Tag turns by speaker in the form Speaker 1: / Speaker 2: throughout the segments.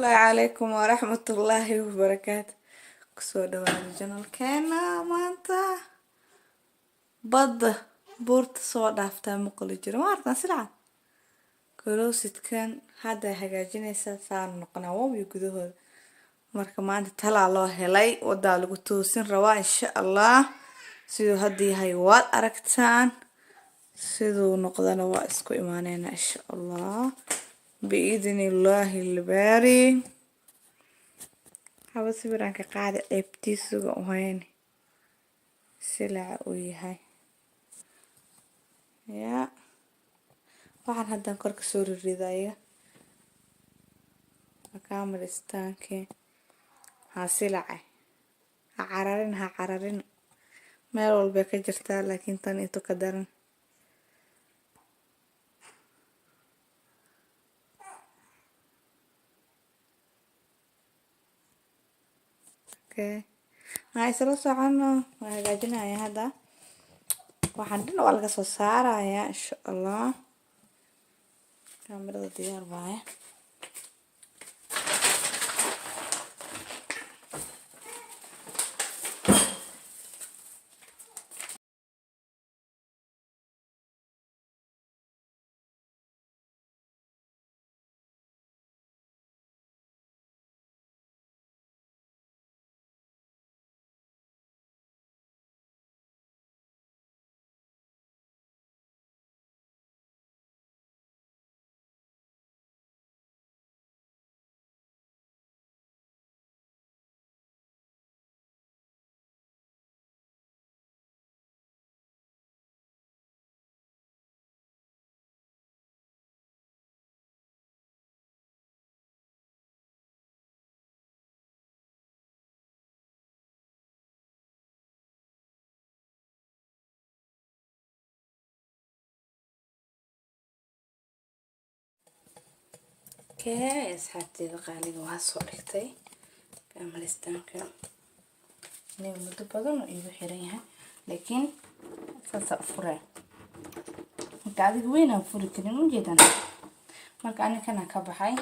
Speaker 1: الله عليكم ورحمة الله وبركاته. كسو دوان جنال كينا مانتا بض بورت صوت دافتا مقل جرا مارتنا سلعة كروسيت كان هذا هجاجين سان نقنا وبيقدوه marka maanta talaa loo helay wadaa lagu toosin rabaa insha Allah sidoo hadii hay waad aragtaan sidoo noqdana waa isku imaanayna insha Allah biidhnillaahi al-baari haba sibiranka qaadi qeybtiisuga u hayn silaa u yahay ya waxaan hadan korka soo riridaya kaamiristaanke هاسلعة عررين ما يقول بك جرتا لكن تاني تقدرن اوكي هاي سلسة عنه وهاجنا يا هذا وحندنا والقى صارة يا ان شاء الله كاميرا ديار باي اوكي اسحبتي الغالي وهاسوريكتي كاميرستانكا نيو مدو بدن iyo xiranyahay laakiin sasa fure gaadi weyn aan furi karin u jeedan marka aan kana ka baxay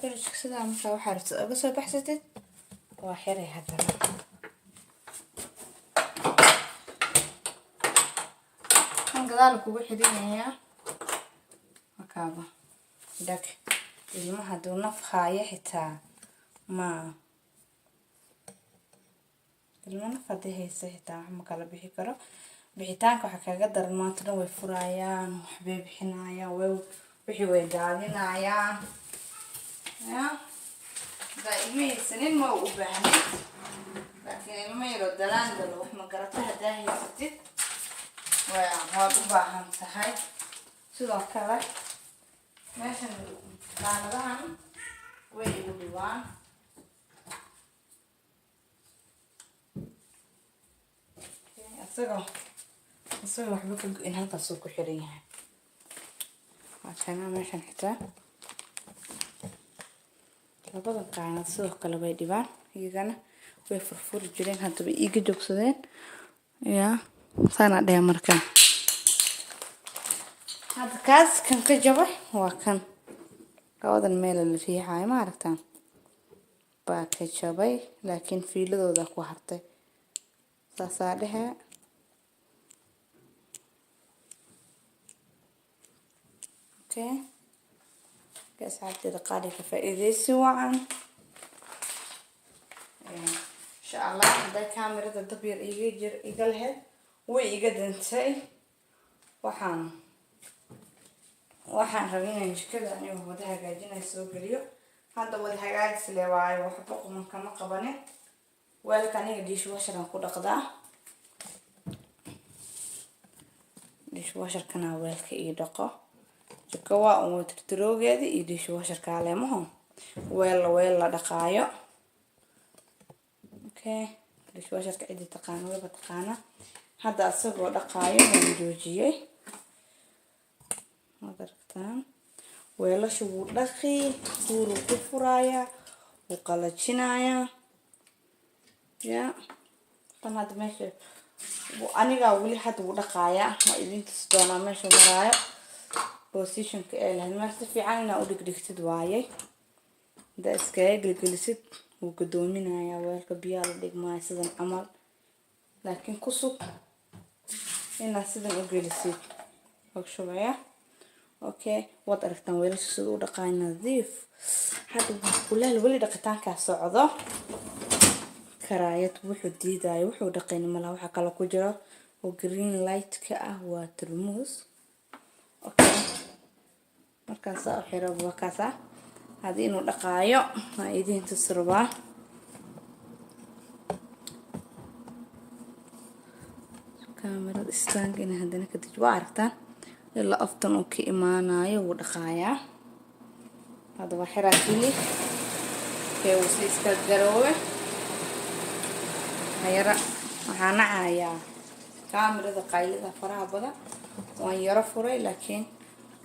Speaker 1: firishka sida marka waxa rabto uga soo baxsatid waa xiray hadana aan gadaal kugu xirinayaa كابا داك ilmaha duu naf haayo xitaa ma ilmaha nafadii haysa xitaa wax ma kala bixi karo bixitaanka waxa kaga daran maanta way furayaan waxbay bixinayaan wixii way daadinayaan ya ilmihii ma u baahnay laakiin ilmaha yaro dalaan dalo wax ma garata hadaa haysatid waad u baahan tahay sidoo kale meeshan qaanadahan way igu dhibaan asagoo waxba ka go'in halkaas uu ku xiran yahay waxaan meeshan xitaa labada qaanad sidoo kale way dhibaan iyagana way furfuri jireen hadaba iiga joogsadeen ya saana dhaya markaa هذا كاس كان كجبه وكان هذا الميل اللي فيه هاي ما عرفتان باكجبه لكن في لذو ذاك وحرته صارها اوكي كاس عبد القادي كفائدة سواء ان شاء الله هذا كاميرا الدبير يجر يقلها ويقدنتي waxaan rabaa inaan jikada anigu wada hagaajinay soo galiyo hadda wada hagaajis leeyahay waxba quman kama qabanin weelka aniga dishwasher ku dhaqdaa dishwasher kana weelka ii dhaqo jika waa uu tirtiroogeeda iyo dishwasher ka leemaho weel la dhaqaayo okay dishwasher ka cidi taqaan wada taqaana hadda asagoo dhaqaayo waan joojiyay madartaan weelashu wuu dhaqi kuuru ku furaya wuu qalajinaya ya tan hadda meesha aniga wali hadda wuu dhaqaaya ma idinka doonaa meesha maraayo positionka ee lahayd meel si fiican inaa u dhigdhigtid waayay hadaa iskaga gelgelisid wuu gadoominayaa weelka biyaha la dhigmaayo sidan camal laakiin ku sug inaa sidan u gelisid og shubaya okay waad aragtaan weelasha sida u dhaqaay nadiif hadda kuleel weli dhaqitaankaa socdo karaayad wuxuu diidayo wuxuu dhaqayna malaha waxa kale ku jiro oo green light ka ah waa tarmuus okay markaas oo xiro wakaasa hadii inuu dhaqaayo waa idin tusrubaa kamerada stand in hadana ka dij waa aragtaan ilaa aftan uu ka imaanayo wuu dhaqaayaa hada waa xiraa kili kee uu si iska garoowe hayra waxaa nacayaa kamerada qaylida faraha badan waan yaro furay laakiin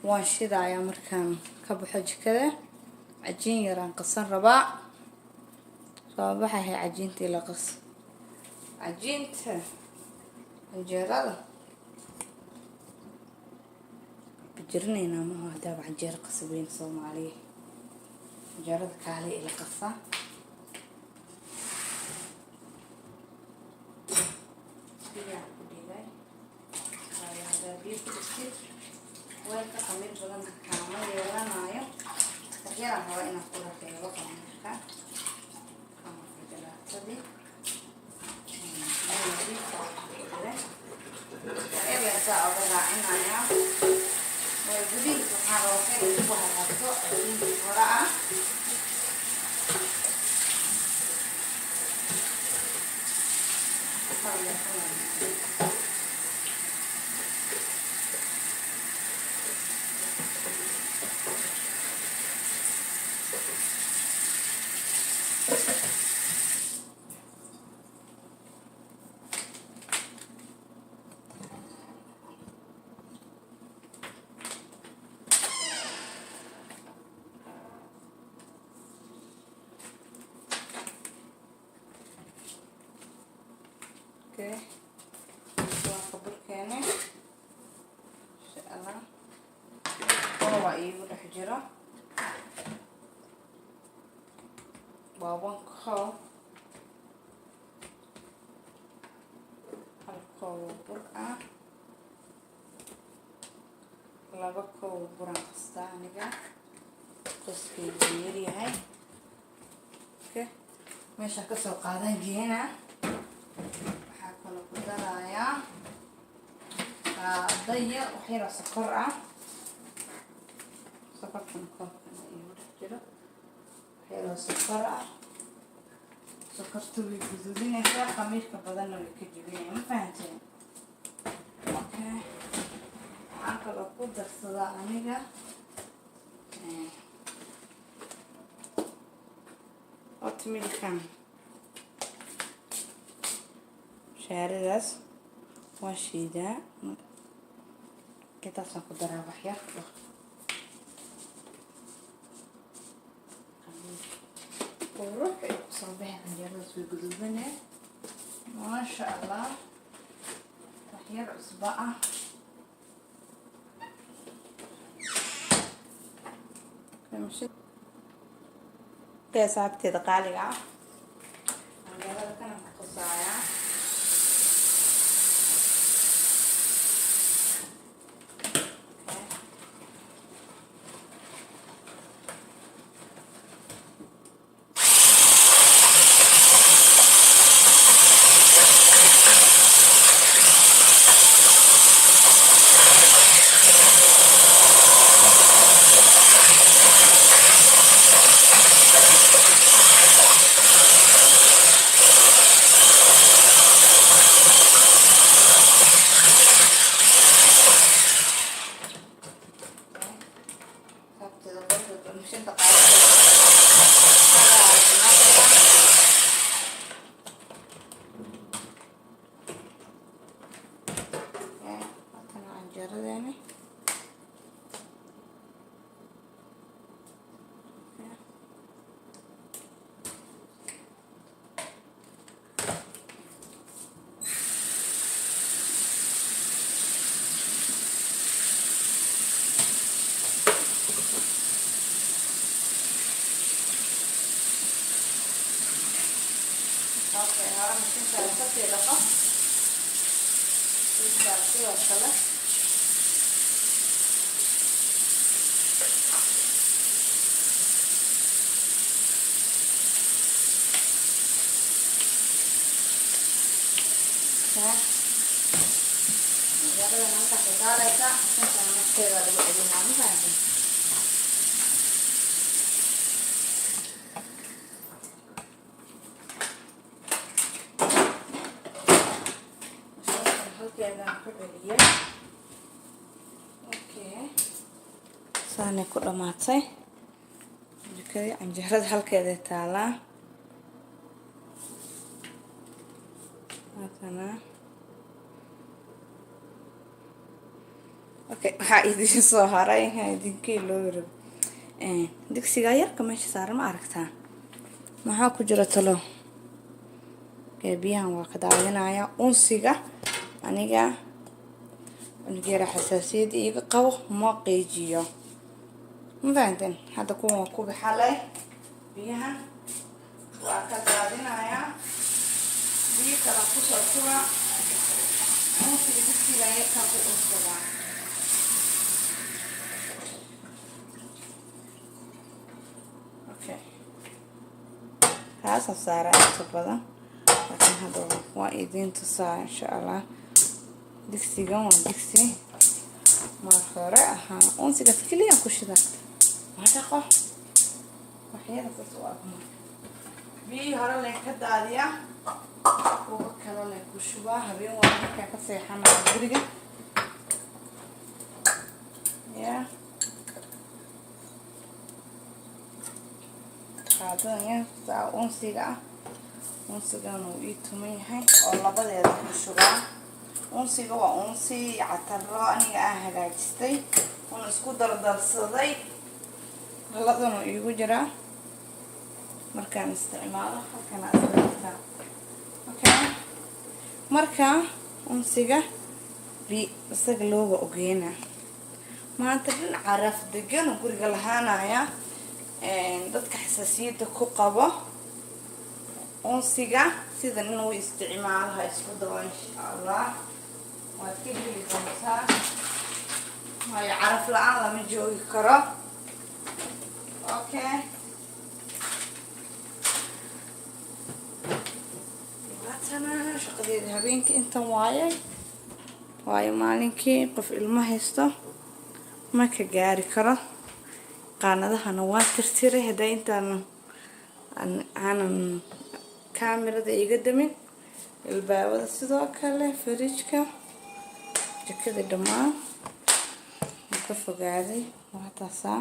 Speaker 1: waan shidayaa markaan ka baxo jikada cajiin yaraan qasan rabaa soo baxay cajiintii la qas cajiinta canjeerada bijirnayna ma hada canjeer qasabeen Soomaaliya canjeerada kaali ila qasa weelka qamir badan kaama yeelanayo waxyaala raba inaan ku raxeeyo qamirka kama fadalaatadi saa oga raacinaya waa gudihiisa waxaa rabaa inay ku hagaagto cajiinka hore ah okay waa qaburkeena insha Allah waa iigu dhex jiro baabanka halkoo bur ah laba koob buran qasta aniga qoskeyga yaryahay okay meesha ka soo qaadan geena kudarayaa daya waxyara sokor ah sokortan koobkana iigu dhex jiro waxyara sokor ah sokorta way guduudinaysaa khamiirka badanna way ka jebinaya ma fahanteen okay waxaan kaloo ku darsadaa aniga oatmealkan shaaridaas waa shiidaa intaasaan ku daraa waxyar qurux ay kusoo baxay canjeeradaas way guduudanee maasha Allah waxyar cusba ah kee saabteeda qaaliga ah canjeerada kana ku qasaayaa اوكي هذا ممكن تعرفه في دقة في وصلة يلا نمسح كذلك عشان نحتاج للعجينة مثلا saanay ku dhamaatay jikadii canjeerada halkeeda taalaa matana okay waxa idin soo haray idinkii loo rab digsiga yarka meesha saaran ma aragtaa maxaa ku jira talo biyahan waa ka daadinaya unsiga aniga geera xasaasiyad iga qabo ma qeejiyo mafahanteen hadda kuwa ku baxalay biyaha waa ka daadinaya biyo kala ku soo tuba unsiga digsiga yarka ku unsiga okay kaas saara inta badan laakiin hadda waa idin tusaa insha Allah digsiga waa digsi maar hore aha unsiga kaliya ku shida waxaqo waxyada ku soo armo biyo hore la ka daadiya oo kala la ku shuba habeen waa ka seexana guriga ya qaadanya saa unsiga uu ii tumay yahay oo labadeeda ku shuba unsiga waa unsi cataro aniga aan hagaajistay oo isku dardarsaday haladana igu jira markaan isticmaalo halkan aad okay marka unsiga bi isaga looga ogeena maanta dhin caraf degan guriga lahaanaya dadka xasaasiyada ku qabo unsiga sida inuu isticmaalo isku dawo insha Allah waad ka heli doontaa way caraf la'aan lama joogi karo okay watana shaqadeeda habeenkii intan waayo maalinkii qof ilmo haysto ma ka gaari karo qaanadahana waa tirtiray haday intaan aanan kaamirada iga damin albaabada sidoo kale fridge-ka jikada dhamaan ka fogaaday waa taasa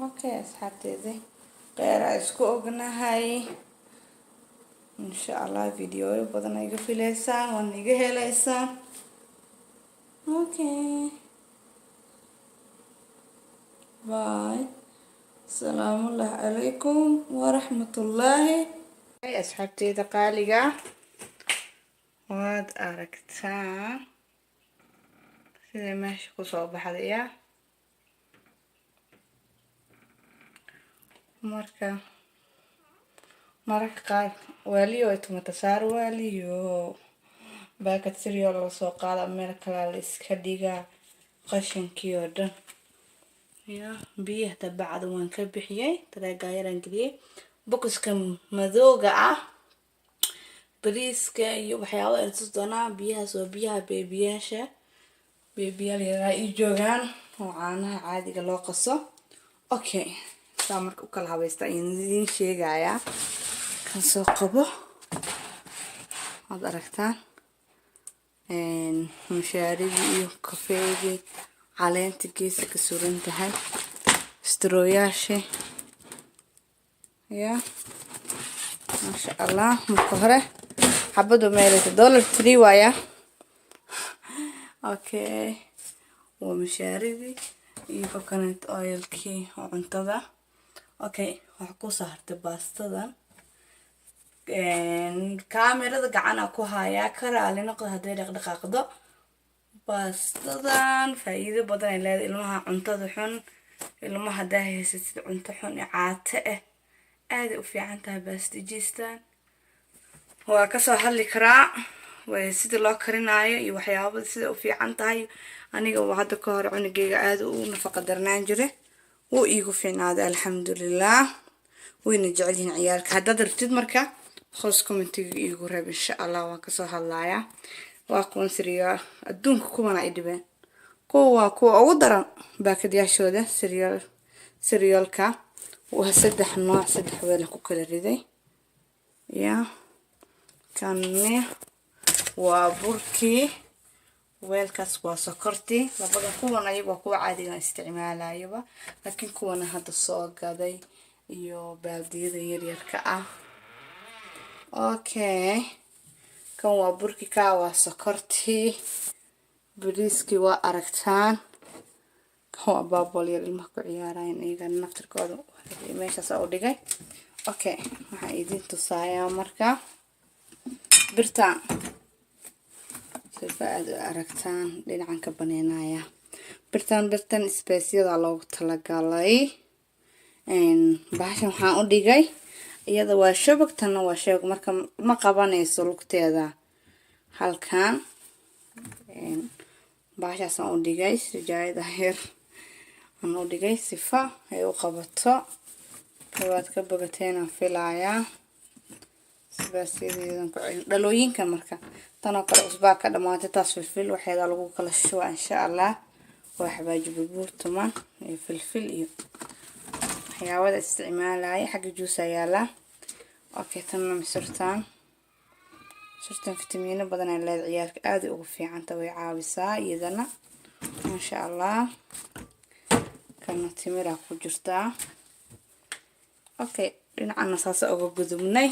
Speaker 1: okay asxaabteedii qeera isku ognahay insha Allah video badan ay iga fileysaan waan iga heleysaan okay bye السلام الله عليكم ورحمة الله أصحابتي قالقة واد أركتا سيدي ماشي كصوب حديا marka qaar waliyo inta matasaar waliyo baakad siriyo la soo qaada meel kale la iska dhiga qashinkii oo dhan ya biyaha tabacad waan ka bixiyay taraaga yaraan galiyay boxka madooga ah bariiska iyo waxyaabo ay tus doonaa biyahaas oo biyaha beebiyal yaraa i joogaan oo caanaha caadiga loo qaso okay marka u kala habaysta idin sheegaya kan soo qabo aad aragtaan mushaarigi iyo kafeegi caleenta geeska ka suran tahay strooyaasha ya masha Allah marka hore xabadu meelay $3 waaya okay waa mushaarigi iyo coconut oil-kii cuntada okay waxa ku saartay baastadan kaamirada gacana ku haya karaali noqdo haday dhaqdhaqaaqdo baastadan faa'iido badan ay leedahay ilmaha cuntada xun ilmaha hadaa haysatid cunto xun iyo caate aad u fiican tahay baastajistan waa ka soo hadli karaa way sida loo karinayo iyo waxyaabada sida u fiican tahay aniga hadda ka hor cunugeyga aad u nafaqo darnaan jiray wuu iigu fiicnaaday alxamdulillaah wayna jecel yihiin ciyaalka haddaad rabtid marka hoos commentiga iigu reeb insha allah waan kasoo hadlayaa waa kuwan siriyaal adduunka kuwan ay dhibeen kuwa ugu daran baakadyaashooda siriyaalka waa 3 nooc 3 weel ku kala riday ya kanne waa burkii weelkaas waa sokortii labada kuwan ayaga kuwa caadiga isticmaalayaba laakiin kuwana hadda soo gaday iyo baaldiyada yaryarka ah okay kan waa burkii ka waa sokortii bariiskii waa aragtaan kan waa baabul yar ilmaha ku ciyaarayaan iyaga naftirkooda meeshaas u dhigay okay waxaan idin tusayaa marka birtaan aad aragtaan dhinacan ka baneenaya birtan spaceyada loogu talagalay bahashan waxaan u dhigay iyada waa shabag tan waa shabag marka ma qabanayso lugteeda halkan bahashan u dhigay sijaayada heer aan u dhigay sifa ay u qabato waad ka bogateen filaya spaceyada ku cilin dhalooyinka marka tan oo kale usbaa ka dhamaatay taas filfil waxeeda lagu kala shubaa insha Allah wax baajibu tuman iyo filfil iyo waxyaabada isticmaalaya xagga juice yaala okay tanna misirtaan fitamiino badan ay leedahay ciyaalka aad ugu fiican tahay way caawisaa iyadana insha Allah kana timira ku jirtaa okay dhinacana saas uga gudubnay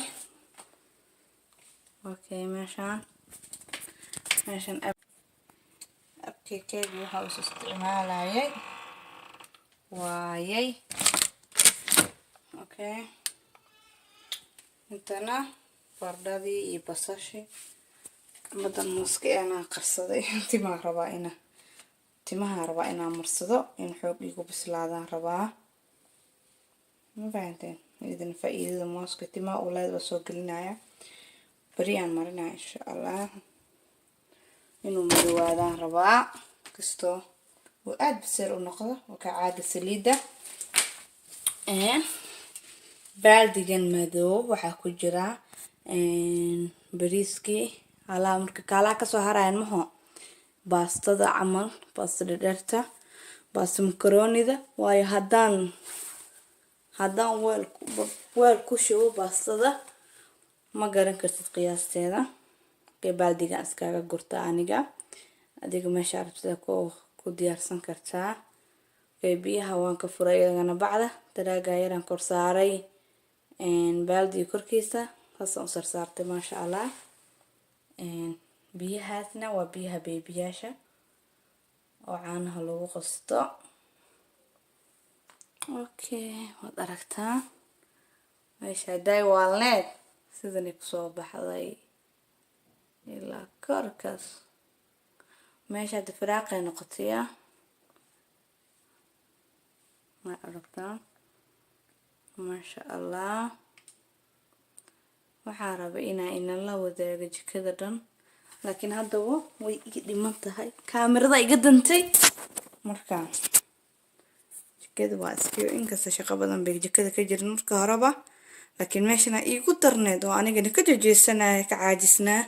Speaker 1: okay meeshaan abkeekeyga waxaa u isticmaalayay waayay okay intana bardadii iyo basashi madan muuska ana qarsaday timaha rabaa inaan marsado in xoog igu bislaadaan rabaa ma fahanteen idin faa'iidada muuska timaha u leedahay soo gelinaya bari aan marinaa insha Allah inuu madoowaadaan rabaa kasto oo aad bisel u noqdo oo ka caadi saliida baaldigan madow waxa ku jira bariiskii ala marka kala ka soo harayaan maho baastada camal baastada dheerta baasta makaroonida waayo hadaan weel ku shubo baastada ma garan kartid qiyaasteeda baaldiga iskaga gurta aniga adiga meesha rabtida ku diyaarsan kartaa biyaha waan ka furay iyagana bacda daraaga yaraan kor saaray baaldiga korkiisa hasan u saartay ma sha Allah biyahaasna waa biyaha beebiyaasha oo caanaha lagu qasto okay wad aragtaa meesha day walneed sidan ku soo baxday ilaa korkaas meesha firaaqay noqotay ma aragtaa ma sha Allah waxaa rabaa inaan la wadaago jikada dhan laakiin hadda way iga dhiman tahay kaamirada iga dantay marka jikada waa iska inkasta shaqo badan bay jikada ka jirin marka horeba laakiin meeshana igu darneed oo aniga ka jeesanay ka caajisnaa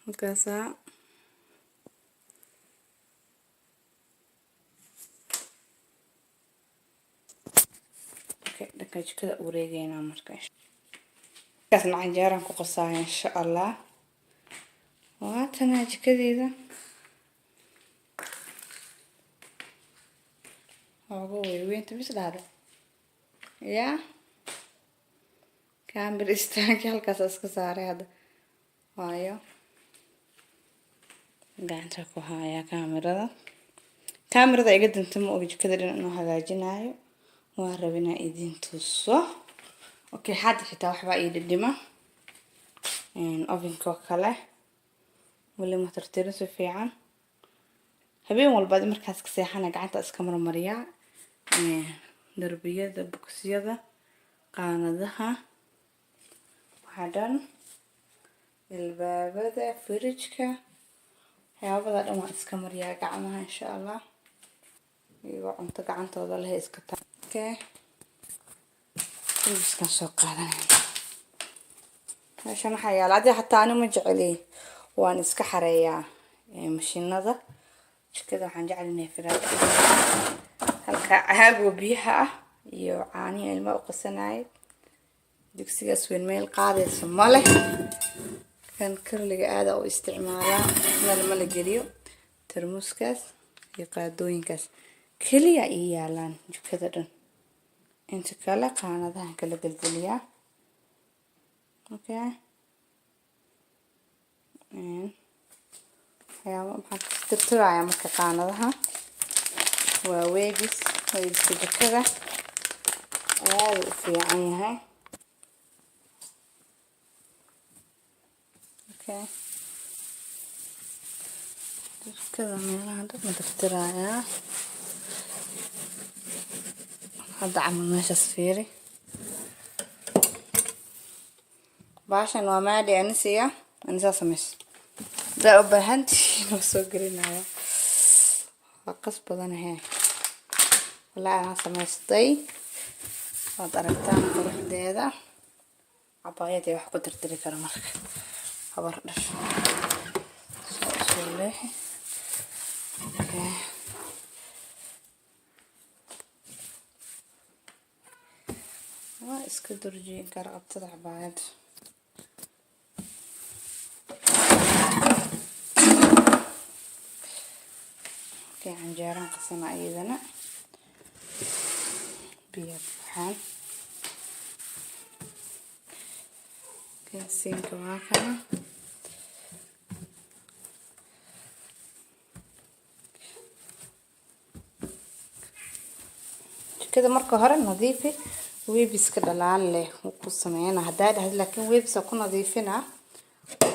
Speaker 1: markaasa okay dadka jikada u wareegayna markaas kaasna canjeeran ku qasaa insha Allah waatana jikadeeda ogo weynta bislaada ya kaamir istaanki halkaas iska saaray hada waayo gacanta ku haya kaamirada iga danta ma og jikada inuu hagaajinayo waa rabina idin tuso okay hadda xitaa waxba ii dhima ovenka kale wali ma tirtirin si fiican habeen walba markaas ka seexana gacanta iska marmariyaa darbiyada bogsiyada qaanadaha waxa dhan albaabada fridge-ka waxyaabada dhan waan iska mariyaa gacmaha insha Allah iyo cunto gacantooda la iska taagay iskan soo qaadanaya meeshan waxaa yaala hadii xataa ani ma jeceli waan iska xareeyaa mashiinada jikada waxaan jecelahay firaashka halka caago biyaha ah iyo caani ilma u qasanay digsigaas weyn meel qaadayso ma leh kan karliga aad u isticmaalaa meel ma la geliyo termuskaas iyo qaadooyinkaas kaliya ay yaalaan jikada dhan inta kale qaanadaha kala galgaliyaa okay maxaa tirtiraya marka qaanadaha waa weebiska jikada aad u fiican yahay okay jikada meelaha dad ma tirtiraya hadda camal meeshaas fiiri baashan waa maadi anisa sameys daa u baahantihiin soo gelinaya waa qas badan wallaahi aan samaystay waad aragtaan quruxdeeda cabaayad wax ku tirtiri karo marka habar dhasho soo leeyahay waa iska durjin kara abtada cabaayad canjeeraan qasana iyadana biyo baxaan siinka waa kana jikada marka hore nadiifi weebiska dhalaan leh ku sameeyna hadaa dhahad laakiin weebisa ku nadiifina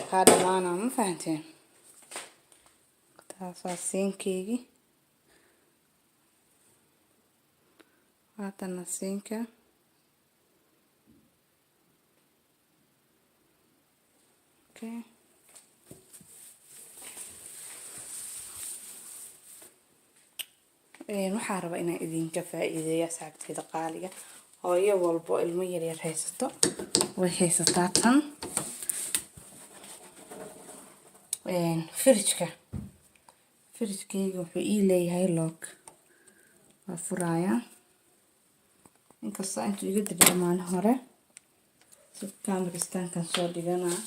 Speaker 1: ka dhalaana ma fahanteen taas waa siinkeegi هاتنا سينكا اوكي waxaan rabaa inaan idinka faa'iideeyo asxaabtayda qaaliga hooyo walbo ilmo yar yar haysato way haysataa tan fridge-kayga wuxuu ii leeyahay lock waa furaaya inkastoo inta iga dibay maalin hore si camera stand kan soo dhiganaa